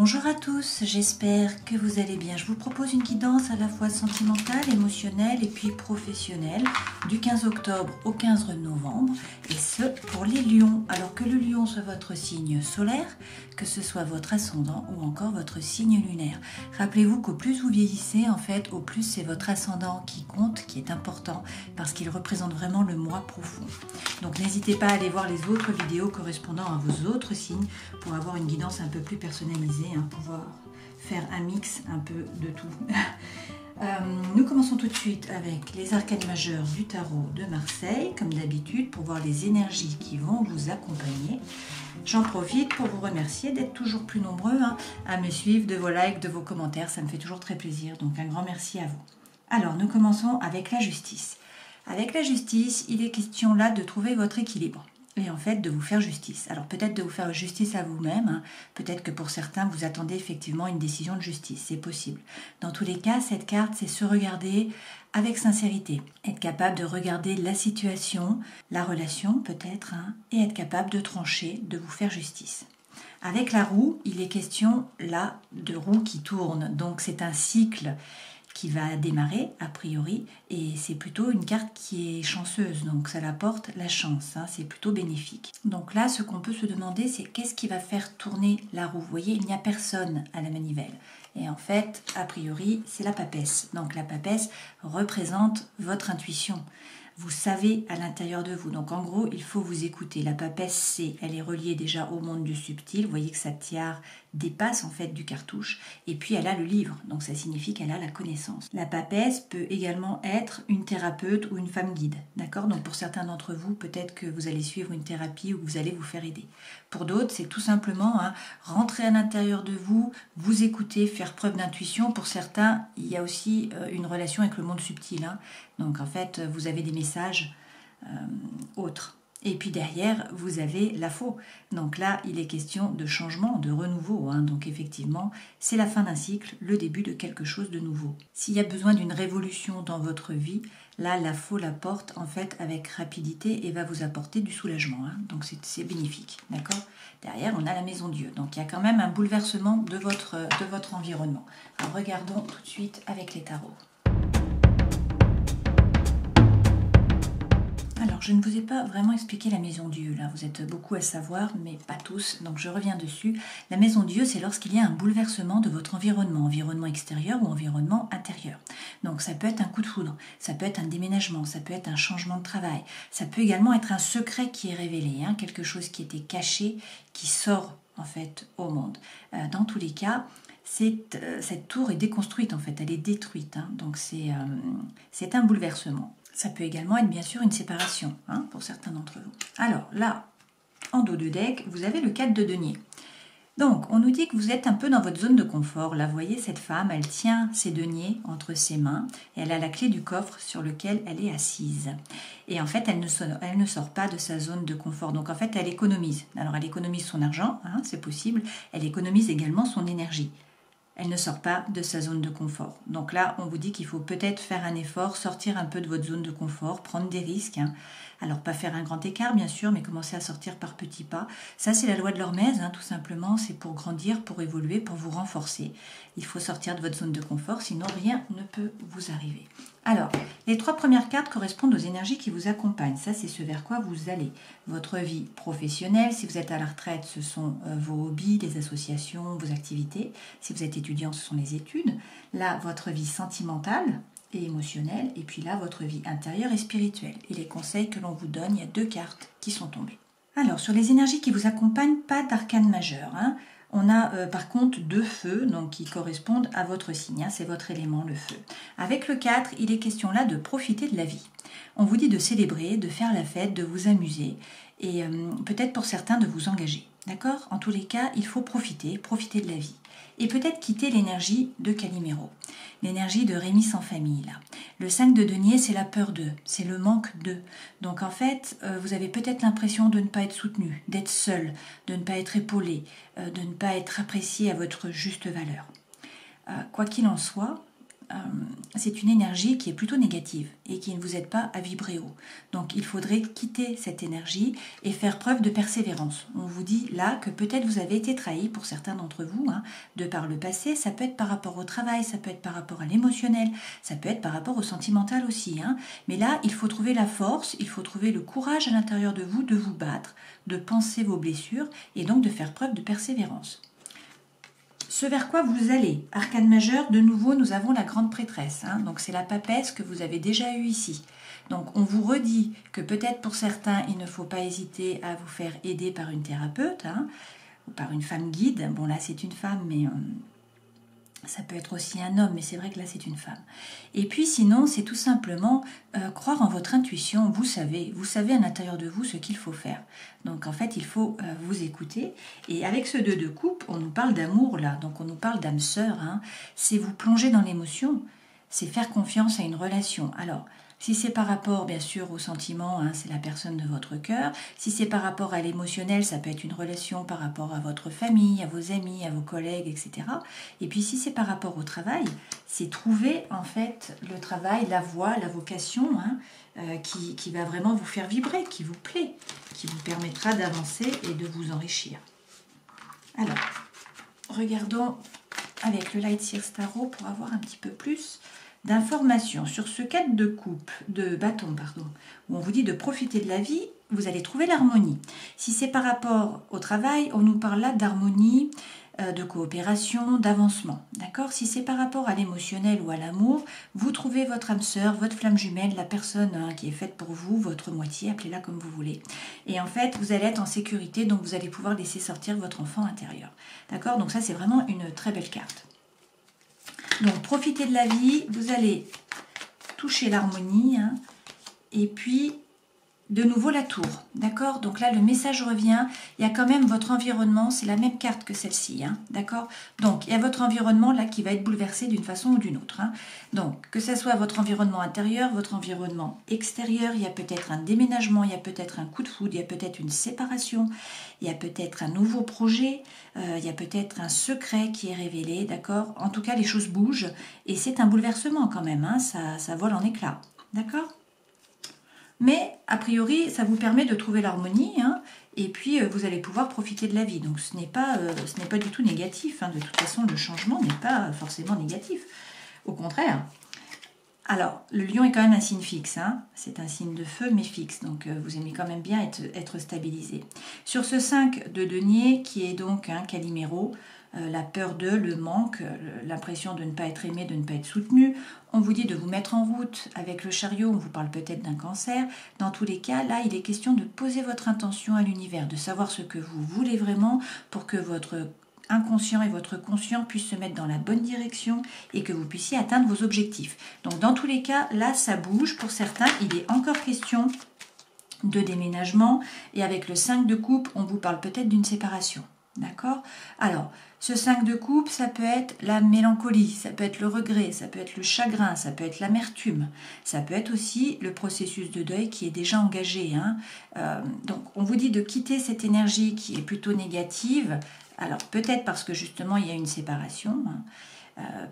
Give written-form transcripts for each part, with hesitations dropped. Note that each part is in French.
Bonjour à tous, j'espère que vous allez bien. Je vous propose une guidance à la fois sentimentale, émotionnelle et puis professionnelle du 15 octobre au 15 novembre et ce pour les lions. Alors que le lion soit votre signe solaire, que ce soit votre ascendant ou encore votre signe lunaire. Rappelez-vous qu'au plus vous vieillissez, en fait, au plus c'est votre ascendant qui compte, qui est important parce qu'il représente vraiment le moi profond. Donc n'hésitez pas à aller voir les autres vidéos correspondant à vos autres signes pour avoir une guidance un peu plus personnalisée, pouvoir faire un mix un peu de tout. Nous commençons tout de suite avec les arcanes majeurs du tarot de Marseille, comme d'habitude, pour voir les énergies qui vont vous accompagner. J'en profite pour vous remercier d'être toujours plus nombreux à me suivre, de vos likes, de vos commentaires, ça me fait toujours très plaisir, donc un grand merci à vous. Alors, nous commençons avec la justice. Avec la justice, il est question là de trouver votre équilibre. Et en fait de vous faire justice. Alors peut-être de vous faire justice à vous-même, peut-être que pour certains vous attendez effectivement une décision de justice, c'est possible. Dans tous les cas, cette carte c'est se regarder avec sincérité, être capable de regarder la situation, la relation peut-être, et être capable de trancher, de vous faire justice. Avec la roue, il est question là de roue qui tourne, donc c'est un cycle qui va démarrer a priori et c'est plutôt une carte qui est chanceuse, donc ça apporte la chance, c'est plutôt bénéfique. Donc là ce qu'on peut se demander c'est qu'est-ce qui va faire tourner la roue. Vous voyez, il n'y a personne à la manivelle et en fait a priori c'est la papesse. Donc la papesse représente votre intuition. Vous savez à l'intérieur de vous. Donc en gros, il faut vous écouter. La papesse, elle est reliée déjà au monde du subtil. Vous voyez que sa tiare dépasse en fait du cartouche. Et puis elle a le livre. Donc ça signifie qu'elle a la connaissance. La papesse peut également être une thérapeute ou une femme guide. D'accord ? Donc pour certains d'entre vous, peut-être que vous allez suivre une thérapie ou que vous allez vous faire aider. Pour d'autres, c'est tout simplement rentrer à l'intérieur de vous, vous écouter, faire preuve d'intuition. Pour certains, il y a aussi une relation avec le monde subtil. Donc en fait, vous avez des messages autres. Et puis derrière, vous avez la faux. Donc là, il est question de changement, de renouveau. Donc effectivement, c'est la fin d'un cycle, le début de quelque chose de nouveau. S'il y a besoin d'une révolution dans votre vie, là, la faux l'apporte en fait avec rapidité et va vous apporter du soulagement. Donc c'est bénéfique, d'accord ? Derrière, on a la maison Dieu. Donc il y a quand même un bouleversement de votre environnement. Alors regardons tout de suite avec les tarots. Alors, je ne vous ai pas vraiment expliqué la maison Dieu, là, vous êtes beaucoup à savoir, mais pas tous, donc je reviens dessus. La maison Dieu, c'est lorsqu'il y a un bouleversement de votre environnement extérieur ou environnement intérieur. Donc ça peut être un coup de foudre, ça peut être un déménagement, ça peut être un changement de travail, ça peut également être un secret qui est révélé, quelque chose qui était caché, qui sort en fait au monde. Dans tous les cas, cette tour est déconstruite en fait, elle est détruite, donc c'est un bouleversement. Ça peut également être bien sûr une séparation pour certains d'entre vous. Alors là, en dos de deck, vous avez le 4 de denier. Donc, on nous dit que vous êtes un peu dans votre zone de confort. Là, vous voyez, cette femme, elle tient ses deniers entre ses mains et elle a la clé du coffre sur lequel elle est assise. Et en fait, elle ne sort pas de sa zone de confort. Donc, en fait, elle économise. Alors, elle économise son argent, c'est possible. Elle économise également son énergie. Elle ne sort pas de sa zone de confort. Donc là, on vous dit qu'il faut peut-être faire un effort, sortir un peu de votre zone de confort, prendre des risques. Alors, pas faire un grand écart, bien sûr, mais commencer à sortir par petits pas. Ça, c'est la loi de l'Hormèse, tout simplement. C'est pour grandir, pour évoluer, pour vous renforcer. Il faut sortir de votre zone de confort, sinon rien ne peut vous arriver. Alors, les 3 premières cartes correspondent aux énergies qui vous accompagnent. Ça, c'est ce vers quoi vous allez. Votre vie professionnelle, si vous êtes à la retraite, ce sont vos hobbies, les associations, vos activités. Si vous êtes étudiant, ce sont les études. Là, votre vie sentimentale et émotionnelle. Et puis là, votre vie intérieure et spirituelle. Et les conseils que l'on vous donne, il y a 2 cartes qui sont tombées. Alors, sur les énergies qui vous accompagnent, pas d'arcane majeur. On a par contre 2 feux donc, qui correspondent à votre signe, c'est votre élément, le feu. Avec le 4, il est question là de profiter de la vie. On vous dit de célébrer, de faire la fête, de vous amuser et peut-être pour certains de vous engager. D'accord ? En tous les cas, il faut profiter de la vie. Et peut-être quitter l'énergie de Calimero, l'énergie de Rémi sans famille. Là. Le 5 de denier, c'est la peur d'eux, c'est le manque d'eux. Donc en fait, vous avez peut-être l'impression de ne pas être soutenu, d'être seul, de ne pas être épaulé, de ne pas être apprécié à votre juste valeur. Quoi qu'il en soit, c'est une énergie qui est plutôt négative et qui ne vous aide pas à vibrer haut. Donc il faudrait quitter cette énergie et faire preuve de persévérance. On vous dit là que peut-être vous avez été trahi pour certains d'entre vous, de par le passé. Ça peut être par rapport au travail, ça peut être par rapport à l'émotionnel, ça peut être par rapport au sentimental aussi. Mais là, il faut trouver la force, il faut trouver le courage à l'intérieur de vous battre, de penser vos blessures et donc de faire preuve de persévérance. Ce vers quoi vous allez, arcane majeur, de nouveau nous avons la grande prêtresse, donc c'est la papesse que vous avez déjà eue ici. Donc on vous redit que peut-être pour certains il ne faut pas hésiter à vous faire aider par une thérapeute, ou par une femme guide. Bon là c'est une femme mais ça peut être aussi un homme, mais c'est vrai que là c'est une femme. Et puis sinon c'est tout simplement croire en votre intuition. Vous savez à l'intérieur de vous ce qu'il faut faire. Donc en fait il faut vous écouter. Et avec ce 2 de coupe, on nous parle d'amour là, donc on nous parle d'âme sœur. C'est vous plonger dans l'émotion, c'est faire confiance à une relation. Alors si c'est par rapport, bien sûr, au sentiment, c'est la personne de votre cœur. Si c'est par rapport à l'émotionnel, ça peut être une relation par rapport à votre famille, à vos amis, à vos collègues, etc. Et puis si c'est par rapport au travail, c'est trouver en fait le travail, la voie, la vocation qui va vraiment vous faire vibrer, qui vous plaît, qui vous permettra d'avancer et de vous enrichir. Alors, regardons avec le Light Seers Tarot pour avoir un petit peu plus d'informations sur ce 4 de bâton, où on vous dit de profiter de la vie. Vous allez trouver l'harmonie. Si c'est par rapport au travail, on nous parle là d'harmonie, de coopération, d'avancement. D'accord? Si c'est par rapport à l'émotionnel ou à l'amour, vous trouvez votre âme sœur, votre flamme jumelle, la personne qui est faite pour vous, votre moitié, appelez-la comme vous voulez. Et en fait, vous allez être en sécurité, donc vous allez pouvoir laisser sortir votre enfant intérieur. D'accord? Donc ça, c'est vraiment une très belle carte. Donc, profitez de la vie, vous allez toucher l'harmonie, et puis, de nouveau, la tour, d'accord? Donc là, le message revient, il y a quand même votre environnement, c'est la même carte que celle-ci, d'accord? Donc, il y a votre environnement là qui va être bouleversé d'une façon ou d'une autre. Donc, que ce soit votre environnement intérieur, votre environnement extérieur, il y a peut-être un déménagement, il y a peut-être un coup de foudre, il y a peut-être une séparation, il y a peut-être un nouveau projet, il y a peut-être un secret qui est révélé, d'accord? En tout cas, les choses bougent et c'est un bouleversement quand même, ça vole en éclats, d'accord? Mais, a priori, ça vous permet de trouver l'harmonie, et puis vous allez pouvoir profiter de la vie. Donc ce n'est pas du tout négatif. De toute façon, le changement n'est pas forcément négatif. Au contraire. Alors, le lion est quand même un signe fixe. C'est un signe de feu, mais fixe. Donc vous aimez quand même bien être stabilisé. Sur ce 5 de denier, qui est donc un Calimero, la peur de, le manque, l'impression de ne pas être aimé, de ne pas être soutenu. On vous dit de vous mettre en route avec le chariot, on vous parle peut-être d'un cancer. Dans tous les cas, là, il est question de poser votre intention à l'univers, de savoir ce que vous voulez vraiment pour que votre inconscient et votre conscient puissent se mettre dans la bonne direction et que vous puissiez atteindre vos objectifs. Donc dans tous les cas, là, ça bouge. Pour certains, il est encore question de déménagement. Et avec le 5 de coupe, on vous parle peut-être d'une séparation. D'accord? Alors, ce 5 de coupe, ça peut être la mélancolie, ça peut être le regret, ça peut être le chagrin, ça peut être l'amertume, ça peut être aussi le processus de deuil qui est déjà engagé. Donc, on vous dit de quitter cette énergie qui est plutôt négative. Alors, peut-être parce que justement, il y a une séparation,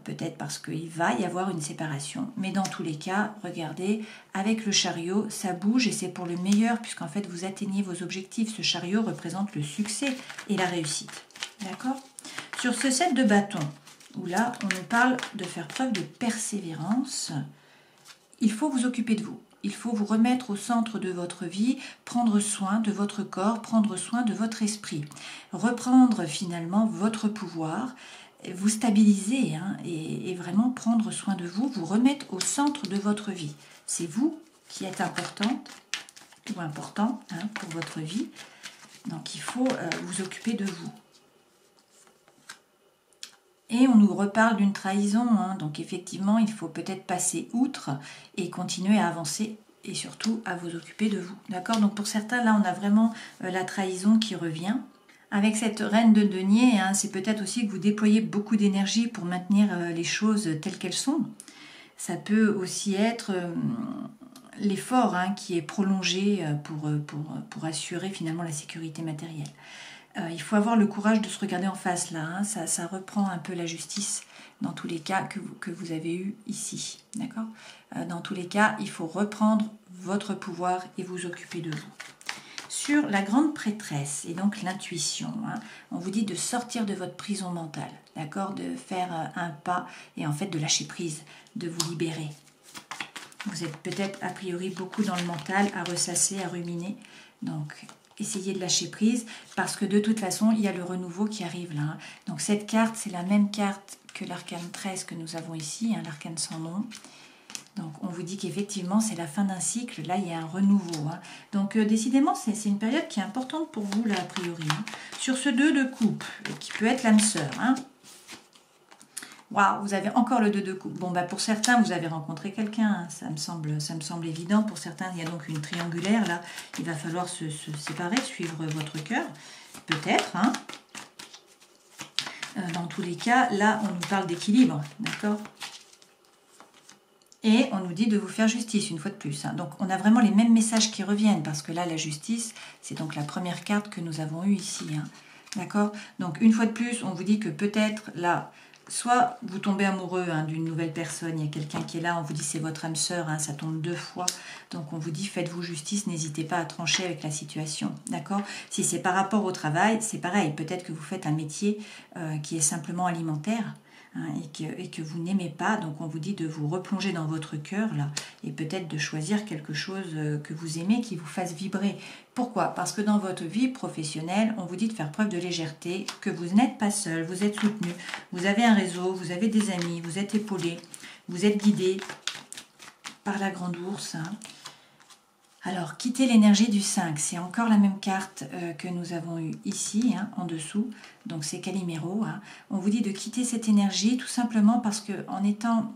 peut-être parce qu'il va y avoir une séparation. Mais dans tous les cas, regardez, avec le chariot, ça bouge et c'est pour le meilleur puisqu'en fait, vous atteignez vos objectifs. Ce chariot représente le succès et la réussite. D'accord? Sur ce 7 de bâton, où là, on nous parle de faire preuve de persévérance, il faut vous occuper de vous. Il faut vous remettre au centre de votre vie, prendre soin de votre corps, prendre soin de votre esprit, reprendre finalement votre pouvoir, vous stabiliser et vraiment prendre soin de vous, vous remettre au centre de votre vie. C'est vous qui êtes importante ou important pour votre vie, donc il faut vous occuper de vous. Et on nous reparle d'une trahison, donc effectivement, il faut peut-être passer outre et continuer à avancer et surtout à vous occuper de vous. D'accord? Donc pour certains, là, on a vraiment la trahison qui revient. Avec cette reine de denier, c'est peut-être aussi que vous déployez beaucoup d'énergie pour maintenir les choses telles qu'elles sont. Ça peut aussi être l'effort qui est prolongé pour assurer finalement la sécurité matérielle. Il faut avoir le courage de se regarder en face là, hein. Ça reprend un peu la justice dans tous les cas que vous avez eu ici, d'accord? Dans tous les cas, il faut reprendre votre pouvoir et vous occuper de vous. Sur la grande prêtresse et donc l'intuition, hein, on vous dit de sortir de votre prison mentale, d'accord? De faire un pas et en fait de lâcher prise, de vous libérer. Vous êtes peut-être a priori beaucoup dans le mental, à ressasser, à ruminer, donc essayez de lâcher prise parce que de toute façon, il y a le renouveau qui arrive là. Hein. Donc cette carte, c'est la même carte que l'arcane 13 que nous avons ici, hein, l'arcane sans nom. Donc on vous dit qu'effectivement, c'est la fin d'un cycle, là il y a un renouveau. Hein. Donc décidément, c'est une période qui est importante pour vous là a priori. Hein. Sur ce 2 de coupe, qui peut être l'âme sœur. Hein. Waouh, vous avez encore le 2 de coupe. Bon, bah pour certains, vous avez rencontré quelqu'un, hein. ça me semble évident. Pour certains, il y a donc une triangulaire, là. Il va falloir se séparer, suivre votre cœur, peut-être. Hein. Dans tous les cas, là, on nous parle d'équilibre, d'accord? Et on nous dit de vous faire justice, une fois de plus. Hein. Donc, on a vraiment les mêmes messages qui reviennent, parce que là, la justice, c'est donc la première carte que nous avons eue ici. Hein. D'accord? Donc, une fois de plus, on vous dit que peut-être, là... Soit vous tombez amoureux hein, d'une nouvelle personne, il y a quelqu'un qui est là, on vous dit c'est votre âme sœur, hein, ça tombe 2 fois. Donc on vous dit faites-vous justice, n'hésitez pas à trancher avec la situation. D'accord? Si c'est par rapport au travail, c'est pareil. Peut-être que vous faites un métier qui est simplement alimentaire. Hein, et que vous n'aimez pas, donc on vous dit de vous replonger dans votre cœur là et peut-être de choisir quelque chose que vous aimez qui vous fasse vibrer. Pourquoi? Parce que dans votre vie professionnelle, on vous dit de faire preuve de légèreté, que vous n'êtes pas seul, vous êtes soutenu, vous avez un réseau, vous avez des amis, vous êtes épaulé, vous êtes guidé par la grande ours. Hein. Alors, quitter l'énergie du 5, c'est encore la même carte que nous avons eue ici, hein, en dessous. Donc, c'est Calimero. Hein. On vous dit de quitter cette énergie tout simplement parce qu'en étant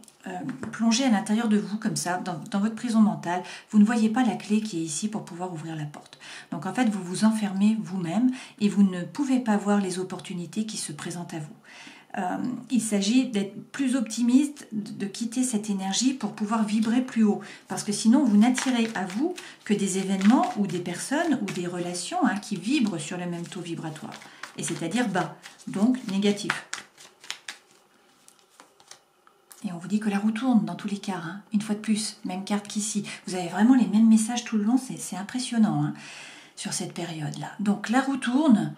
plongé à l'intérieur de vous, comme ça, dans votre prison mentale, vous ne voyez pas la clé qui est ici pour pouvoir ouvrir la porte. Donc, en fait, vous vous enfermez vous-même et vous ne pouvez pas voir les opportunités qui se présentent à vous. Il s'agit d'être plus optimiste, de quitter cette énergie pour pouvoir vibrer plus haut. Parce que sinon, vous n'attirez à vous que des événements ou des personnes ou des relations hein, qui vibrent sur le même taux vibratoire. Et c'est-à-dire bas, donc négatif. Et on vous dit que la roue tourne dans tous les cas. Hein. Une fois de plus, même carte qu'ici. Vous avez vraiment les mêmes messages tout le long, c'est impressionnant hein, sur cette période-là. Donc la roue tourne.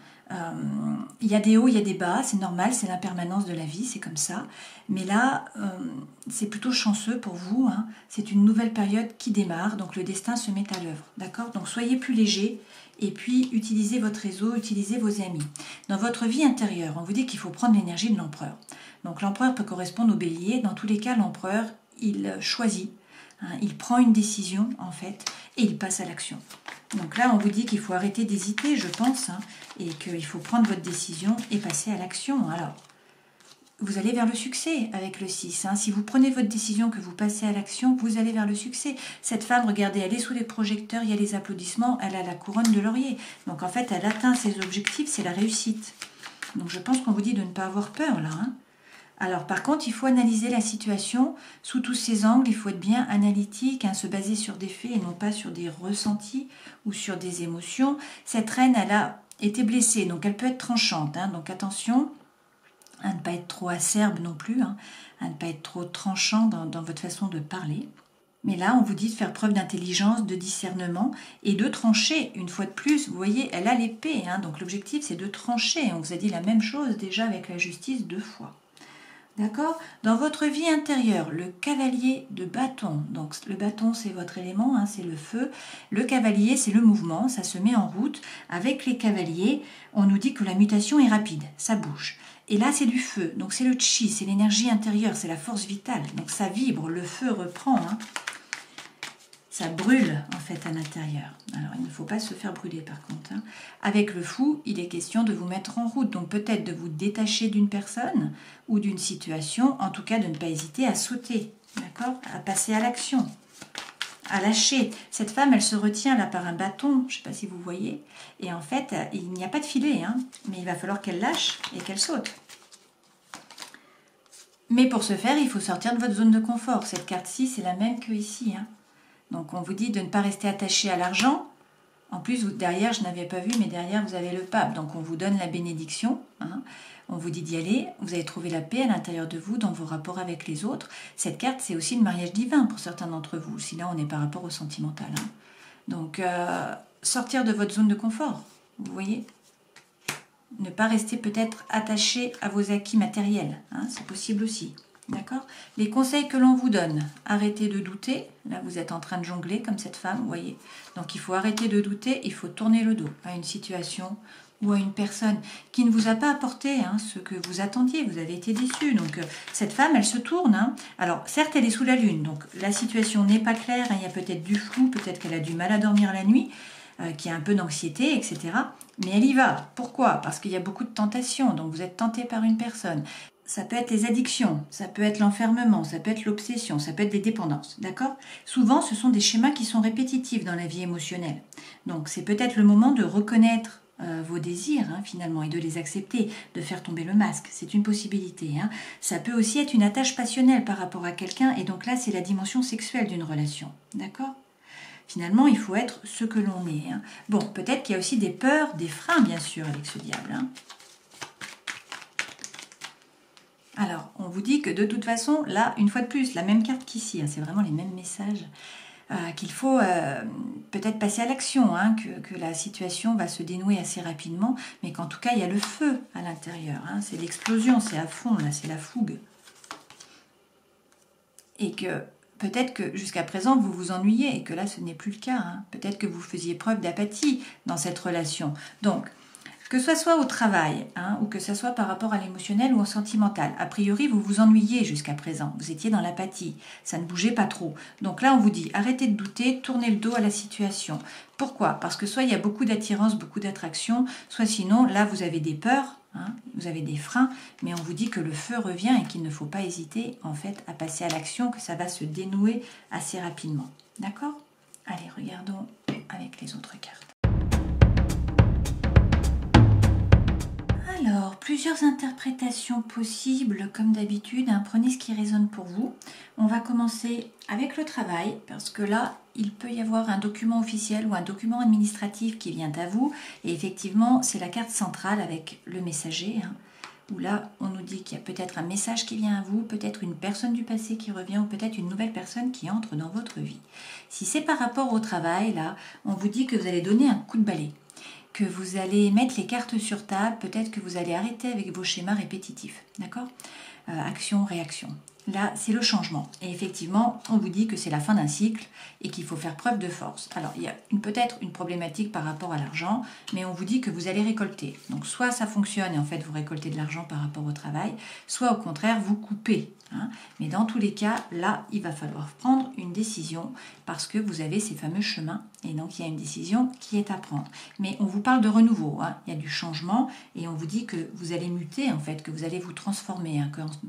Il y a des hauts, il y a des bas, c'est normal, c'est l'impermanence de la vie, c'est comme ça. Mais là, c'est plutôt chanceux pour vous. Hein. C'est une nouvelle période qui démarre, donc le destin se met à l'œuvre. D'accord? Donc soyez plus léger et puis utilisez votre réseau, utilisez vos amis. Dans votre vie intérieure, on vous dit qu'il faut prendre l'énergie de l'empereur. Donc l'empereur peut correspondre au bélier. Dans tous les cas, l'empereur, il choisit. Hein, il prend une décision, en fait, et il passe à l'action. Donc là, on vous dit qu'il faut arrêter d'hésiter, je pense, hein, et qu'il faut prendre votre décision et passer à l'action. Alors, vous allez vers le succès avec le 6. Hein. Si vous prenez votre décision, que vous passez à l'action, vous allez vers le succès. Cette femme, regardez, elle est sous les projecteurs, il y a les applaudissements, elle a la couronne de laurier. Donc en fait, elle atteint ses objectifs, c'est la réussite. Donc je pense qu'on vous dit de ne pas avoir peur là, hein. Alors par contre, il faut analyser la situation sous tous ses angles, il faut être bien analytique, hein, se baser sur des faits et non pas sur des ressentis ou sur des émotions. Cette reine, elle a été blessée, donc elle peut être tranchante, hein, donc attention à ne pas être trop acerbe non plus, hein, à ne pas être trop tranchant dans votre façon de parler. Mais là, on vous dit de faire preuve d'intelligence, de discernement et de trancher. Une fois de plus, vous voyez, elle a l'épée, hein, donc l'objectif c'est de trancher. On vous a dit la même chose déjà avec la justice 2 fois. D'accord? Dans votre vie intérieure, le cavalier de bâton. Donc le bâton, c'est votre élément, hein, c'est le feu. Le cavalier, c'est le mouvement, ça se met en route. Avec les cavaliers, on nous dit que la mutation est rapide, ça bouge. Et là, c'est du feu, donc c'est le chi, c'est l'énergie intérieure, c'est la force vitale. Donc ça vibre, le feu reprend, hein. Ça brûle en fait à l'intérieur. Alors il ne faut pas se faire brûler par contre. Hein. Avec le fou, il est question de vous mettre en route. Donc peut-être de vous détacher d'une personne ou d'une situation. En tout cas de ne pas hésiter à sauter. D'accord? À passer à l'action. À lâcher. Cette femme, elle se retient là par un bâton. Je ne sais pas si vous voyez. Et en fait, il n'y a pas de filet. Hein, mais il va falloir qu'elle lâche et qu'elle saute. Mais pour ce faire, il faut sortir de votre zone de confort. Cette carte-ci, c'est la même que ici. Hein. Donc on vous dit de ne pas rester attaché à l'argent, En plus, derrière, je n'avais pas vu, mais derrière, vous avez le pape. Donc, on vous donne la bénédiction. Hein. On vous dit d'y aller. Vous allez trouver la paix à l'intérieur de vous, dans vos rapports avec les autres. Cette carte, c'est aussi le mariage divin pour certains d'entre vous. Si là, on est par rapport au sentimental. Hein. Donc, sortir de votre zone de confort. Vous voyez ? Ne pas rester peut-être attaché à vos acquis matériels. Hein, c'est possible aussi. D'accord ? Les conseils que l'on vous donne, arrêtez de douter. Là, vous êtes en train de jongler comme cette femme, vous voyez. Donc, il faut arrêter de douter, il faut tourner le dos à une situation ou à une personne qui ne vous a pas apporté ce que vous attendiez. Vous avez été déçu. Donc, cette femme, elle se tourne. Hein. Alors, certes, elle est sous la lune. Donc, la situation n'est pas claire. Hein. Il y a peut-être du flou. Peut-être qu'elle a du mal à dormir la nuit, qu'il y a un peu d'anxiété, etc. Mais elle y va. Pourquoi ? Parce qu'il y a beaucoup de tentations. Donc, vous êtes tenté par une personne. Ça peut être les addictions, ça peut être l'enfermement, ça peut être l'obsession, ça peut être des dépendances, d'accord ? Souvent, ce sont des schémas qui sont répétitifs dans la vie émotionnelle. Donc, c'est peut-être le moment de reconnaître vos désirs, finalement, et de les accepter, de faire tomber le masque. C'est une possibilité. Ça peut aussi être une attache passionnelle par rapport à quelqu'un, et donc là, c'est la dimension sexuelle d'une relation, d'accord ? Finalement, il faut être ce que l'on est. Bon, peut-être qu'il y a aussi des peurs, des freins, bien sûr, avec ce diable, Alors, on vous dit que de toute façon, là, une fois de plus, la même carte qu'ici, c'est vraiment les mêmes messages, qu'il faut peut-être passer à l'action, que la situation va se dénouer assez rapidement, mais qu'en tout cas, il y a le feu à l'intérieur. C'est l'explosion, c'est à fond, là, c'est la fougue. Et que peut-être que jusqu'à présent, vous vous ennuyez, et que là, ce n'est plus le cas. Peut-être que vous faisiez preuve d'apathie dans cette relation. Donc, que ce soit au travail, ou que ce soit par rapport à l'émotionnel ou au sentimental, a priori, vous vous ennuyez jusqu'à présent. Vous étiez dans l'apathie, ça ne bougeait pas trop. Donc là, on vous dit, arrêtez de douter, tournez le dos à la situation. Pourquoi ? Parce que soit il y a beaucoup d'attirance, beaucoup d'attraction, soit sinon, là, vous avez des peurs, vous avez des freins, mais on vous dit que le feu revient et qu'il ne faut pas hésiter, en fait, à passer à l'action, que ça va se dénouer assez rapidement. D'accord ? Allez, regardons avec les autres cartes. Alors, plusieurs interprétations possibles, comme d'habitude, prenez ce qui résonne pour vous. On va commencer avec le travail, parce que là, il peut y avoir un document officiel ou un document administratif qui vient à vous, et effectivement, c'est la carte centrale avec le messager, où là, on nous dit qu'il y a peut-être un message qui vient à vous, peut-être une personne du passé qui revient, ou peut-être une nouvelle personne qui entre dans votre vie. Si c'est par rapport au travail, là, on vous dit que vous allez donner un coup de balai, que vous allez mettre les cartes sur table, peut-être que vous allez arrêter avec vos schémas répétitifs, d'accord ? Action, réaction. Là, c'est le changement. Et effectivement, on vous dit que c'est la fin d'un cycle et qu'il faut faire preuve de force. Alors, il y a peut-être une problématique par rapport à l'argent, mais on vous dit que vous allez récolter. Donc, soit ça fonctionne et en fait, vous récoltez de l'argent par rapport au travail, soit au contraire, vous coupez. Mais dans tous les cas, là, il va falloir prendre une décision parce que vous avez ces fameux chemins et donc il y a une décision qui est à prendre. Mais on vous parle de renouveau, il y a du changement et on vous dit que vous allez muter en fait, que vous allez vous transformer,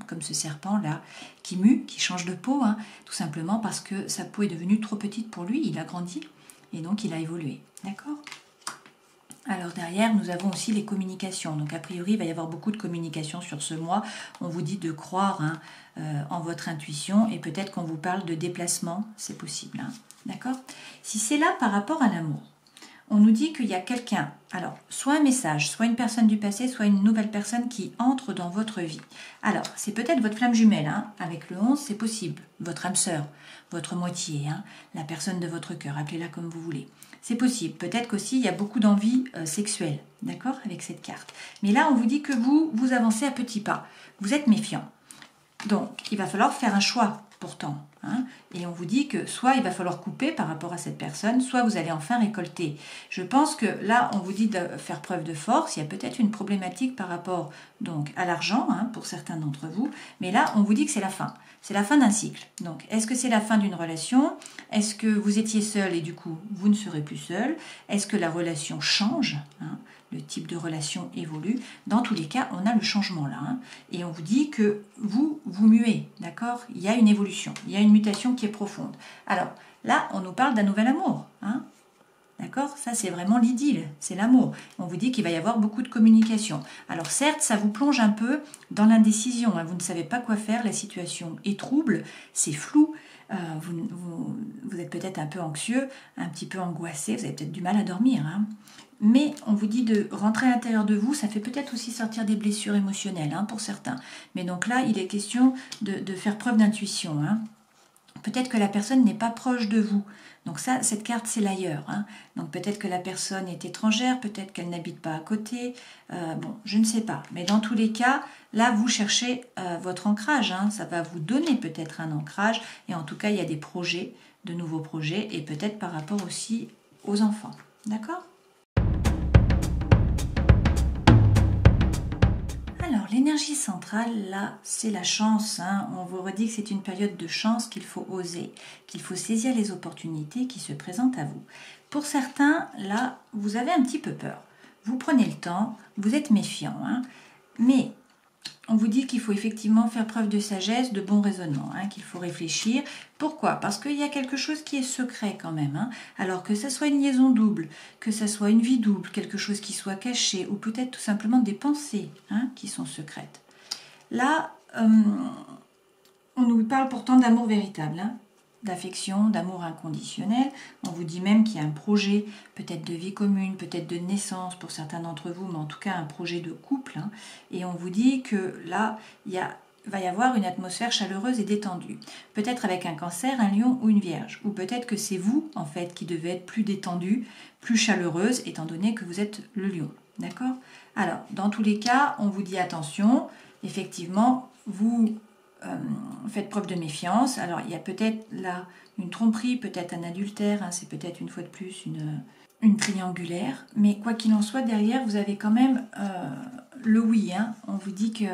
comme ce serpent-là qui mue, qui change de peau, tout simplement parce que sa peau est devenue trop petite pour lui, il a grandi et donc il a évolué, d'accord ? Alors derrière, nous avons aussi les communications. Donc a priori, il va y avoir beaucoup de communication sur ce mois. On vous dit de croire en votre intuition et peut-être qu'on vous parle de déplacement, c'est possible. D'accord ? Si c'est là par rapport à l'amour, on nous dit qu'il y a quelqu'un, alors soit un message, soit une personne du passé, soit une nouvelle personne qui entre dans votre vie. Alors, c'est peut-être votre flamme jumelle, avec le 11, c'est possible. Votre âme sœur, votre moitié, la personne de votre cœur, appelez-la comme vous voulez. C'est possible. Peut-être qu'aussi, il y a beaucoup d'envie sexuelle, d'accord, avec cette carte. Mais là, on vous dit que vous avancez à petits pas. Vous êtes méfiant. Donc, il va falloir faire un choix, pourtant. Et on vous dit que soit il va falloir couper par rapport à cette personne, soit vous allez enfin récolter. Je pense que là, on vous dit de faire preuve de force. Il y a peut-être une problématique par rapport donc à l'argent, pour certains d'entre vous. Mais là, on vous dit que c'est la fin. C'est la fin d'un cycle. Donc, est-ce que c'est la fin d'une relation ? Est-ce que vous étiez seul et du coup, vous ne serez plus seul ? Est-ce que la relation change ? Le type de relation évolue. Dans tous les cas, on a le changement là. Et on vous dit que vous muez, d'accord ? Il y a une évolution, il y a une mutation qui est profonde. Alors, là, on nous parle d'un nouvel amour. D'accord ? Ça, c'est vraiment l'idylle, c'est l'amour. On vous dit qu'il va y avoir beaucoup de communication. Alors certes, ça vous plonge un peu dans l'indécision. Vous ne savez pas quoi faire, la situation est trouble, c'est flou. vous êtes peut-être un peu anxieux, un petit peu angoissé, vous avez peut-être du mal à dormir, hein. Mais on vous dit de rentrer à l'intérieur de vous, ça fait peut-être aussi sortir des blessures émotionnelles, hein, pour certains. Mais donc là, il est question de faire preuve d'intuition, hein. Peut-être que la personne n'est pas proche de vous. Donc ça, cette carte, c'est l'ailleurs, hein. Donc peut-être que la personne est étrangère, peut-être qu'elle n'habite pas à côté. Bon, je ne sais pas. Mais dans tous les cas, là, vous cherchez votre ancrage, hein. Ça va vous donner peut-être un ancrage. Et en tout cas, il y a des projets, de nouveaux projets, et peut-être par rapport aussi aux enfants. D'accord ? Alors, l'énergie centrale, là, c'est la chance, hein. On vous redit que c'est une période de chance, qu'il faut oser, qu'il faut saisir les opportunités qui se présentent à vous. Pour certains, là, vous avez un petit peu peur. Vous prenez le temps, vous êtes méfiant, hein. Mais on vous dit qu'il faut effectivement faire preuve de sagesse, de bon raisonnement, hein, qu'il faut réfléchir. Pourquoi? Parce qu'il y a quelque chose qui est secret quand même, hein. Alors que ça soit une liaison double, que ça soit une vie double, quelque chose qui soit caché, ou peut-être tout simplement des pensées, hein, qui sont secrètes. Là, on nous parle pourtant d'amour véritable, hein, d'affection, d'amour inconditionnel. On vous dit même qu'il y a un projet, peut-être de vie commune, peut-être de naissance pour certains d'entre vous, mais en tout cas un projet de couple, hein. Et on vous dit que là, va y avoir une atmosphère chaleureuse et détendue. Peut-être avec un cancer, un lion ou une vierge. Ou peut-être que c'est vous, en fait, qui devez être plus détendue, plus chaleureuse, étant donné que vous êtes le lion. D'accord? Alors, dans tous les cas, on vous dit attention, effectivement, vous faites preuve de méfiance. Alors, il y a peut-être là une tromperie, peut-être un adultère, hein, c'est peut-être une fois de plus une triangulaire. Mais quoi qu'il en soit, derrière, vous avez quand même le oui, hein. On vous dit que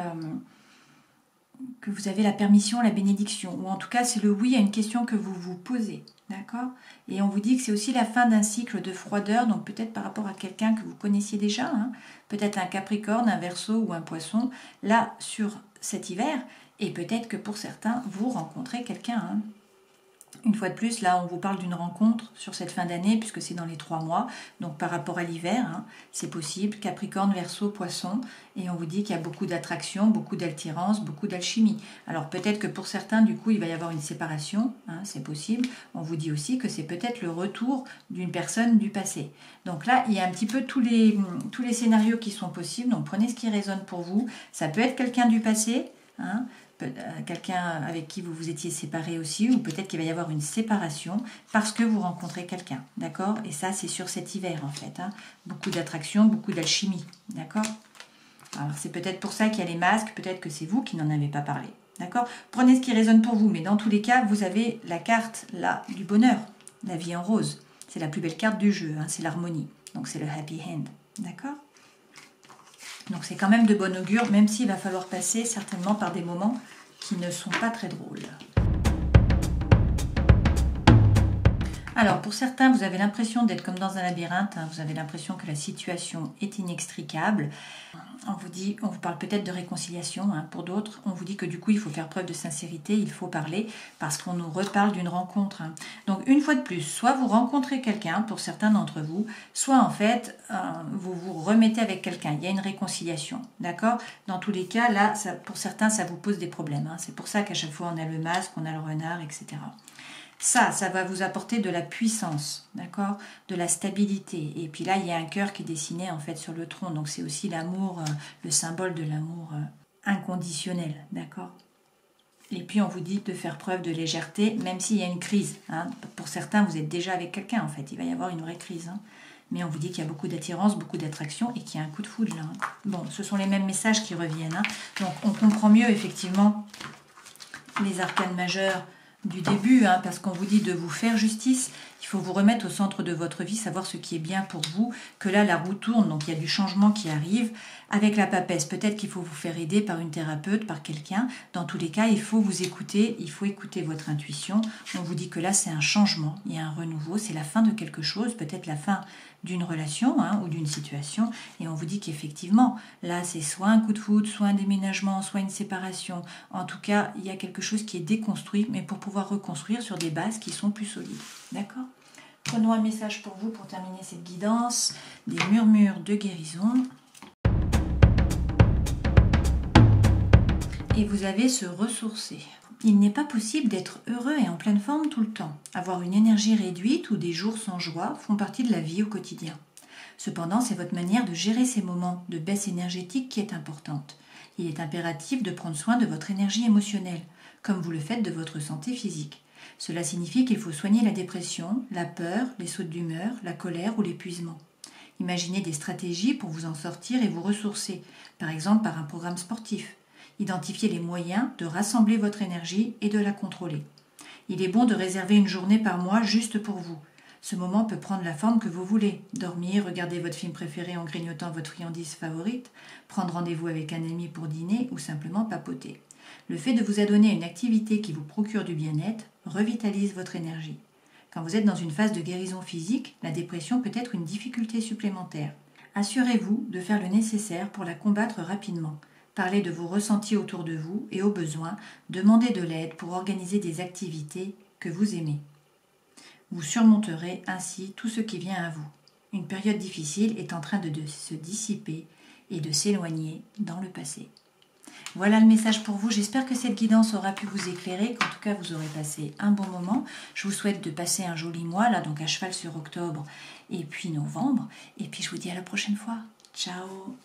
vous avez la permission, la bénédiction, ou en tout cas c'est le oui à une question que vous vous posez, d'accord? Et on vous dit que c'est aussi la fin d'un cycle de froideur, donc peut-être par rapport à quelqu'un que vous connaissiez déjà, hein, peut-être un Capricorne, un Verseau ou un Poisson, là sur cet hiver, et peut-être que pour certains vous rencontrez quelqu'un, hein. Une fois de plus, là, on vous parle d'une rencontre sur cette fin d'année, puisque c'est dans les 3 mois. Donc, par rapport à l'hiver, hein, c'est possible. Capricorne, Verseau, Poisson. Et on vous dit qu'il y a beaucoup d'attraction, beaucoup d'attirance, beaucoup d'alchimie. Alors, peut-être que pour certains, du coup, il va y avoir une séparation. Hein, c'est possible. On vous dit aussi que c'est peut-être le retour d'une personne du passé. Donc là, il y a un petit peu tous les scénarios qui sont possibles. Donc, prenez ce qui résonne pour vous. Ça peut être quelqu'un du passé, hein, quelqu'un avec qui vous vous étiez séparé aussi, ou peut-être qu'il va y avoir une séparation parce que vous rencontrez quelqu'un, d'accord? Et ça, c'est sur cet hiver, en fait, hein. Beaucoup d'attraction, beaucoup d'alchimie, d'accord? Alors, c'est peut-être pour ça qu'il y a les masques, peut-être que c'est vous qui n'en avez pas parlé, d'accord? Prenez ce qui résonne pour vous, mais dans tous les cas, vous avez la carte, là, du bonheur, la vie en rose. C'est la plus belle carte du jeu, hein, c'est l'harmonie, donc c'est le happy end, d'accord? Donc c'est quand même de bon augure, même s'il va falloir passer certainement par des moments qui ne sont pas très drôles. Alors pour certains, vous avez l'impression d'être comme dans un labyrinthe, hein, vous avez l'impression que la situation est inextricable. On vous parle peut-être de réconciliation, hein. Pour d'autres, on vous dit que du coup il faut faire preuve de sincérité, il faut parler parce qu'on nous reparle d'une rencontre, hein. Donc une fois de plus, soit vous rencontrez quelqu'un pour certains d'entre vous, soit en fait vous vous remettez avec quelqu'un, il y a une réconciliation, d'accord? Dans tous les cas, là, pour certains, ça vous pose des problèmes, hein. C'est pour ça qu'à chaque fois on a le masque, on a le renard, etc. Ça va vous apporter de la puissance, d'accord? De la stabilité. Et puis là, il y a un cœur qui est dessiné en fait sur le tronc. Donc c'est aussi l'amour, le symbole de l'amour inconditionnel, d'accord? Et puis on vous dit de faire preuve de légèreté, même s'il y a une crise, hein. Pour certains, vous êtes déjà avec quelqu'un en fait. Il va y avoir une vraie crise, hein. Mais on vous dit qu'il y a beaucoup d'attirance, beaucoup d'attraction et qu'il y a un coup de foudre là, hein. Bon, ce sont les mêmes messages qui reviennent, hein. Donc on comprend mieux effectivement les arcanes majeures du début, hein, parce qu'on vous dit de vous faire justice, il faut vous remettre au centre de votre vie, savoir ce qui est bien pour vous, que là la roue tourne, donc il y a du changement qui arrive. Avec la papesse, peut-être qu'il faut vous faire aider par une thérapeute, par quelqu'un. Dans tous les cas, il faut vous écouter, il faut écouter votre intuition. On vous dit que là c'est un changement, il y a un renouveau, c'est la fin de quelque chose, peut-être la fin d'une relation, hein, ou d'une situation, et on vous dit qu'effectivement, là c'est soit un coup de foudre, soit un déménagement, soit une séparation. En tout cas, il y a quelque chose qui est déconstruit, mais pour pouvoir reconstruire sur des bases qui sont plus solides. D'accord? Prenons un message pour vous pour terminer cette guidance, des murmures de guérison. Et vous avez se ressourcer. Il n'est pas possible d'être heureux et en pleine forme tout le temps. Avoir une énergie réduite ou des jours sans joie font partie de la vie au quotidien. Cependant, c'est votre manière de gérer ces moments de baisse énergétique qui est importante. Il est impératif de prendre soin de votre énergie émotionnelle, comme vous le faites de votre santé physique. Cela signifie qu'il faut soigner la dépression, la peur, les sautes d'humeur, la colère ou l'épuisement. Imaginez des stratégies pour vous en sortir et vous ressourcer, par exemple par un programme sportif. Identifiez les moyens de rassembler votre énergie et de la contrôler. Il est bon de réserver une journée par mois juste pour vous. Ce moment peut prendre la forme que vous voulez. Dormir, regarder votre film préféré en grignotant votre friandise favorite, prendre rendez-vous avec un ami pour dîner ou simplement papoter. Le fait de vous adonner à une activité qui vous procure du bien-être revitalise votre énergie. Quand vous êtes dans une phase de guérison physique, la dépression peut être une difficulté supplémentaire. Assurez-vous de faire le nécessaire pour la combattre rapidement. Parlez de vos ressentis autour de vous et au besoin, demandez de l'aide pour organiser des activités que vous aimez. Vous surmonterez ainsi tout ce qui vient à vous. Une période difficile est en train de se dissiper et de s'éloigner dans le passé. Voilà le message pour vous. J'espère que cette guidance aura pu vous éclairer, qu'en tout cas vous aurez passé un bon moment. Je vous souhaite de passer un joli mois, là donc à cheval sur octobre et puis novembre. Et puis je vous dis à la prochaine fois. Ciao!